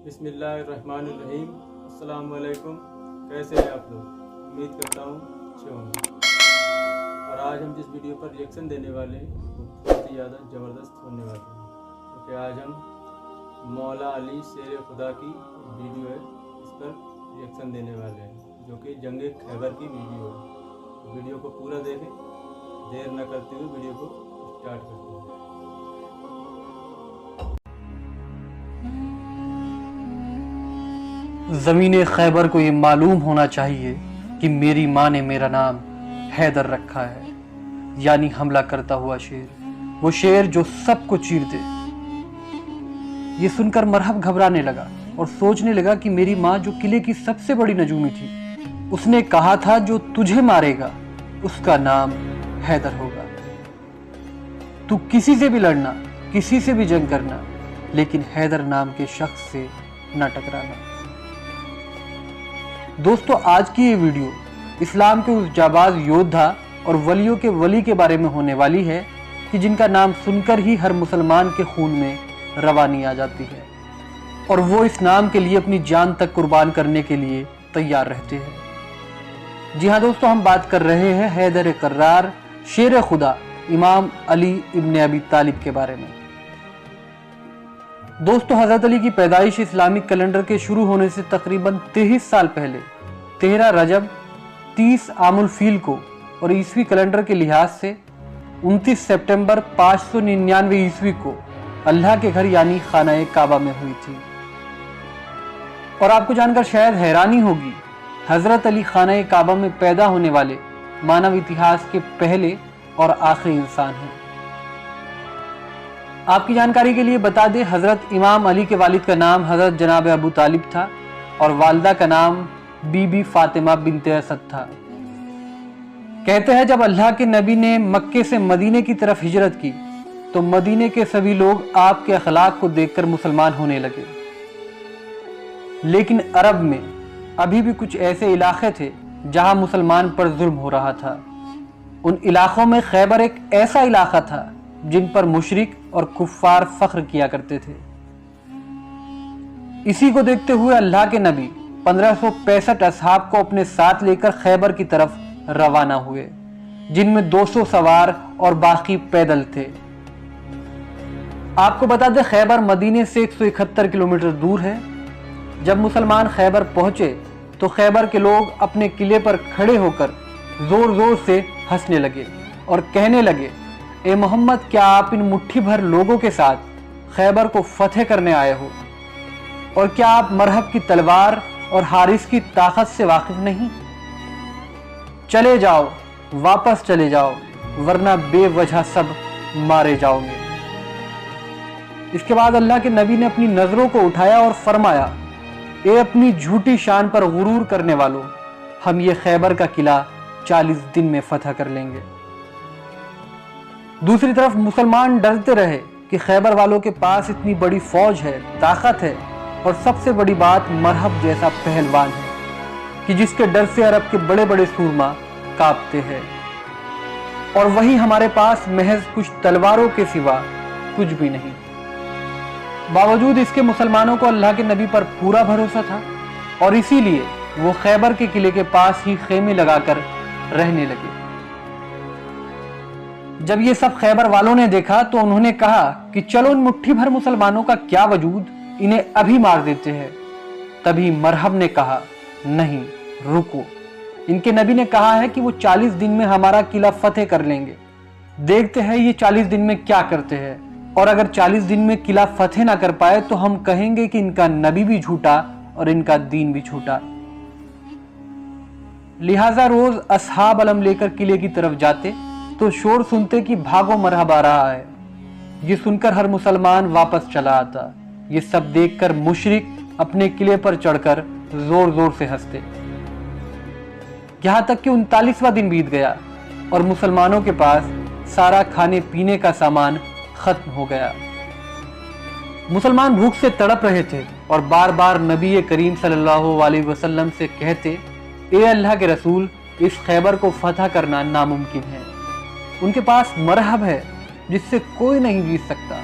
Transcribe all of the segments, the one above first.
بسم اللہ الرحمن الرحیم۔ السلام علیکم، کیسے ہیں آپ لوگ؟ امید کرتا ہوں اچھے ہوں گے۔ اور آج ہم جس ویڈیو پر ریئیکشن دینے والے ہیں وہ بہت ہی زیادہ زبردست ہونے والے ہیں، کیونکہ آج ہم مولا علی شیر خدا کی ویڈیو ہے، اس پر ریئیکشن دینے والے ہیں، جو کہ جنگ خیبر کی ویڈیو ہے۔ ویڈیو کو پورا دیکھیں، دیر نہ کرتے ہوئے ویڈیو کو اسٹارٹ کرتے ہیں۔ زمین خیبر کو یہ معلوم ہونا چاہیے کہ میری ماں نے میرا نام حیدر رکھا ہے، یعنی حملہ کرتا ہوا شیر، وہ شیر جو سب کو چیر دے۔ یہ سن کر مرحب گھبرانے لگا اور سوچنے لگا کہ میری ماں جو قلعے کی سب سے بڑی نجومی تھی، اس نے کہا تھا جو تجھے مارے گا اس کا نام حیدر ہوگا۔ تو کسی سے بھی لڑنا، کسی سے بھی جنگ کرنا، لیکن حیدر نام کے شخص سے نہ ٹکرانا۔ دوستو، آج کی یہ ویڈیو اسلام کے اس جاباز یودھا اور ولیوں کے ولی کے بارے میں ہونے والی ہے کہ جن کا نام سن کر ہی ہر مسلمان کے خون میں روانی آ جاتی ہے، اور وہ اس نام کے لیے اپنی جان تک قربان کرنے کے لیے تیار رہتے ہیں۔ جی ہاں دوستو، ہم بات کر رہے ہیں حیدر کرار، شیر خدا، امام علی ابن ابی طالب کے بارے میں۔ دوستو، حضرت علی کی پیدائش اسلامک کیلنڈر کے شروع ہونے سے تقریباً 23 سال پہلے 13 رجب 30 عام الفیل کو اور عیسوی کیلنڈر کے لحاظ سے 29 سپٹمبر 599 عیسوی کو اللہ کے گھر یعنی خانہ کعبہ میں ہوئی تھی۔ اور آپ کو جان کر شاید حیرانی ہوگی، حضرت علی خانہ کعبہ میں پیدا ہونے والے مانو اتہاس کے پہلے اور آخری انسان ہیں۔ آپ کی جانکاری کے لیے بتا دیں، حضرت امام علی کے والد کا نام حضرت جناب ابو طالب تھا اور والدہ کا نام بی بی فاطمہ بنت اسد تھا۔ کہتے ہیں جب اللہ کے نبی نے مکے سے مدینے کی طرف ہجرت کی تو مدینے کے سبھی لوگ آپ کے اخلاق کو دیکھ کر مسلمان ہونے لگے، لیکن عرب میں ابھی بھی کچھ ایسے علاقے تھے جہاں مسلمان پر ظلم ہو رہا تھا۔ ان علاقوں میں خیبر ایک ایسا علاقہ تھا جن پر مشرک اور کفار فخر کیا کرتے تھے۔ اسی کو دیکھتے ہوئے اللہ کے نبی 1565 اصحاب کو اپنے ساتھ لے کر خیبر کی طرف روانہ ہوئے، جن میں 200 سوار اور باقی پیدل تھے۔ آپ کو بتا دیں خیبر مدینے سے 171 کلومیٹر دور ہے۔ جب مسلمان خیبر پہنچے تو خیبر کے لوگ اپنے قلعے پر کھڑے ہو کر زور زور سے ہنسنے لگے اور کہنے لگے، اے محمد، کیا آپ ان مٹھی بھر لوگوں کے ساتھ خیبر کو فتح کرنے آئے ہو؟ اور کیا آپ مرحب کی تلوار اور حارث کی طاقت سے واقف نہیں؟ چلے جاؤ، واپس چلے جاؤ، ورنہ بے وجہ سب مارے جاؤ گے۔ اس کے بعد اللہ کے نبی نے اپنی نظروں کو اٹھایا اور فرمایا، اے اپنی جھوٹی شان پر غرور کرنے والوں، ہم یہ خیبر کا قلعہ 40 دن میں فتح کر لیں گے۔ دوسری طرف مسلمان ڈرتے رہے کہ خیبر والوں کے پاس اتنی بڑی فوج ہے، طاقت ہے، اور سب سے بڑی بات مرحب جیسا پہلوان ہے کہ جس کے ڈر سے عرب کے بڑے بڑے سورما کانپتے ہیں، اور وہی ہمارے پاس محض کچھ تلواروں کے سوا کچھ بھی نہیں۔ باوجود اس کے مسلمانوں کو اللہ کے نبی پر پورا بھروسہ تھا، اور اسی لیے وہ خیبر کے قلعے کے پاس ہی خیمے لگا کر رہنے لگے۔ جب یہ سب خیبر والوں نے دیکھا تو انہوں نے کہا کہ چلو ان مٹھی بھر مسلمانوں کا کیا وجود، انہیں ابھی مار دیتے ہیں۔ تبھی مرحب نے کہا، نہیں، رکو، ان کے نبی نے کہا ہے کہ وہ 40 دن میں ہمارا قلعہ فتح کر لیں گے، دیکھتے ہیں یہ 40 دن میں کیا کرتے ہیں، اور اگر 40 دن میں قلعہ فتح نہ کر پائے تو ہم کہیں گے کہ ان کا نبی بھی جھوٹا اور ان کا دین بھی جھوٹا۔ لہٰذا روز اصحاب علم لے کر قلعے کی طرف جاتے تو شور سنتے کہ بھاگو مرحب آ رہا ہے۔ یہ سن کر ہر مسلمان واپس چلا آتا۔ یہ سب دیکھ کر مشرک اپنے قلعے پر چڑھ کر زور زور سے ہنستے، یہاں تک کہ 39واں دن بیت گیا اور مسلمانوں کے پاس سارا کھانے پینے کا سامان ختم ہو گیا۔ مسلمان بھوک سے تڑپ رہے تھے اور بار بار نبی کریم صلی اللہ علیہ وسلم سے کہتے، اے اللہ کے رسول، اس خیبر کو فتح کرنا ناممکن ہے، ان کے پاس مرحب ہے جس سے کوئی نہیں جیت سکتا۔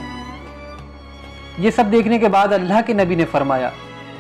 یہ سب دیکھنے کے بعد اللہ کے نبی نے فرمایا،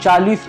40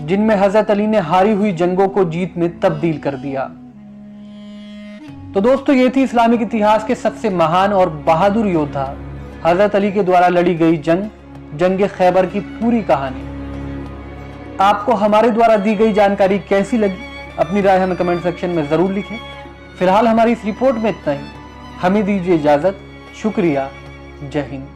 جن میں حضرت علی نے ہاری ہوئی جنگوں کو جیت میں تبدیل کر دیا۔ تو دوستو یہ تھی اسلامک اتہاس کے سب سے مہان اور بہادر یودھا حضرت علی کے دوارا لڑی گئی جنگ خیبر کی پوری کہانی۔ آپ کو ہمارے دوارا دی گئی جانکاری کیسی لگی؟ اپنی رائے ہمیں کمنٹ سیکشن میں ضرور لکھیں۔ فی الحال ہماری اس رپورٹ میں اتنا ہی، ہمیں دیجیے اجازت۔ شکریہ، جے ہند۔